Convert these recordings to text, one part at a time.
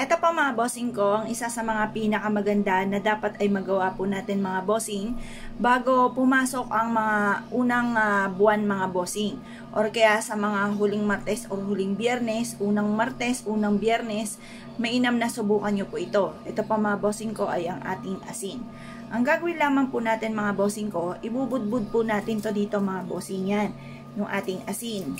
Eto pa mga bossing ko, ang isa sa mga pinakamaganda na dapat ay magawa po natin mga bossing bago pumasok ang mga unang buwan mga bossing. Or kaya sa mga huling Martes o huling Biyernes, unang Martes, unang Biyernes, mainam na subukan nyo po ito. Ito pa mga bossing ko ay ang ating asin. Ang gagawin lamang po natin mga bossing ko, ibubudbud po natin to dito mga bossing yan, yung ating asin.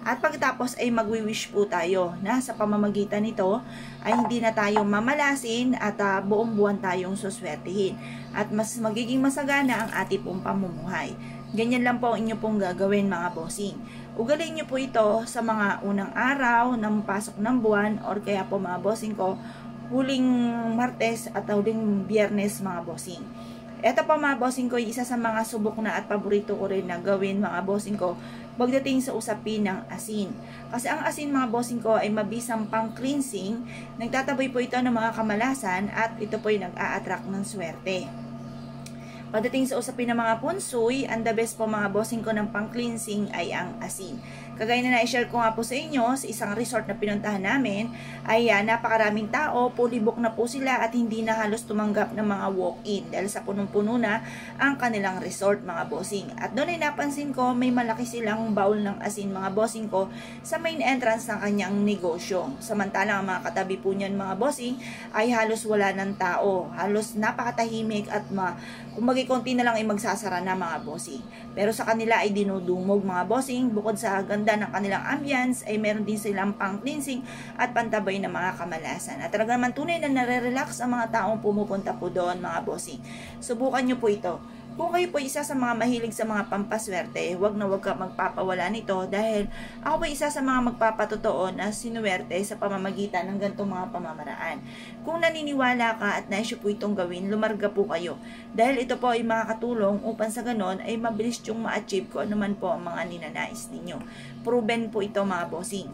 At pagkatapos ay magwi-wish po tayo na sa pamamagitan nito ay hindi na tayo mamalasin at buong buwan tayong suswertihin. At mas magiging masagana ang ating pong pamumuhay. Ganyan lang po ang inyo pong gagawin mga bossing. Ugalin nyo po ito sa mga unang araw ng pasok ng buwan or kaya po mga bossing ko, huling Martes at huling Biyernes mga bossing. Ito pa mga bossing ko, isa sa mga subok na at paborito ko rin na gawin mga bossing ko pagdating sa usapin ng asin. Kasi ang asin mga bossing ko ay mabisang pang cleansing, nagtataboy po ito ng mga kamalasan at ito po ay nag-a-attract ng swerte. Pagdating sa usapin ng mga punsoy, ang the best po mga bossing ko ng pang-cleansing ay ang asin. Kagaya na na-share ko nga po sa inyo, sa isang resort na pinuntahan namin, ay napakaraming tao, fully book na po sila at hindi na halos tumanggap ng mga walk-in dahil sa punong-puno na ang kanilang resort mga bossing. At doon ay napansin ko, may malaki silang bowl ng asin mga bossing ko sa main entrance ng kanyang negosyo. Samantalang ang mga katabi po niyan mga bossing ay halos wala ng tao, halos napakatahimik at kumbaga konti na lang ay magsasara na mga bossing. Pero sa kanila ay dinudumog mga bossing, bukod sa ganda ng kanilang ambience ay meron din silang pang-cleansing at pantabay na mga kamalasan. At talaga naman tunay na nare-relax ang mga taong pumupunta po doon mga bossing. Subukan nyo po ito. Kung kayo po isa sa mga mahilig sa mga pampaswerte, wag na wag ka magpapawala nito dahil ako po isa sa mga magpapatotoo na sinuwerte sa pamamagitan ng ganitong mga pamamaraan. Kung naniniwala ka at naisyo po itong gawin, lumarga po kayo. Dahil ito po ay makakatulong upang sa ganon ay mabilis yung ma-achieve ko anuman po ang mga ninanais ninyo. Proven po ito mga bossing.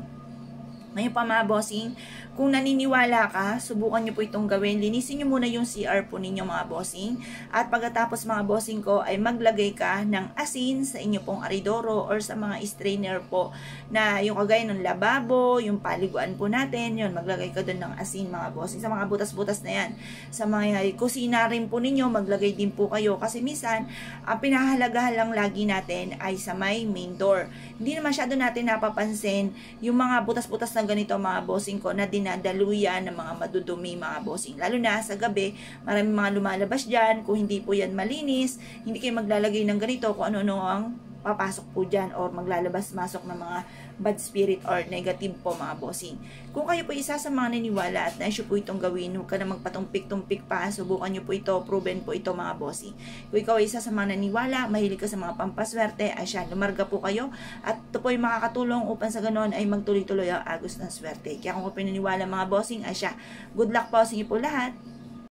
Ngayon pa mga bossing, kung naniniwala ka, subukan nyo po itong gawin. Linisin nyo muna yung CR po ninyo mga bossing. At pagkatapos mga bossing ko ay maglagay ka ng asin sa inyo pong aridoro or sa mga strainer po na yung kagaya ng lababo, yung paliguan po natin, yun, maglagay ka doon ng asin mga bossing. Sa mga butas-butas na yan. Sa mga kusina rin po ninyo, maglagay din po kayo. Kasi minsan, ang pinahalagahan lang lagi natin ay sa may main door. Hindi na masyado natin napapansin yung mga butas-butas na ganito mga bossing ko na dinadaluyan ng mga madudumi mga bossing. Lalo na sa gabi, maraming mga lumalabas dyan. Kung hindi po yan malinis, hindi kayo maglalagay ng ganito kung ano-ano ang papasok po dyan or maglalabas-masok ng mga bad spirit or negative po mga bossing. Kung kayo po isa sa mga naniniwala at naisyo po itong gawin, huwag ka na magpatumpik-tumpik pa, subukan nyo po ito, proven po ito mga bossing. Kung ikaw ay isa sa mga naniniwala, mahilig ka sa mga pampaswerte, ay siya, lumarga po kayo at ito po ay makakatulong upang sa ganon ay magtuloy-tuloy ang agos ng swerte. Kaya kung pinaniwala mga bossing, ay siya, good luck po sa inyo po lahat.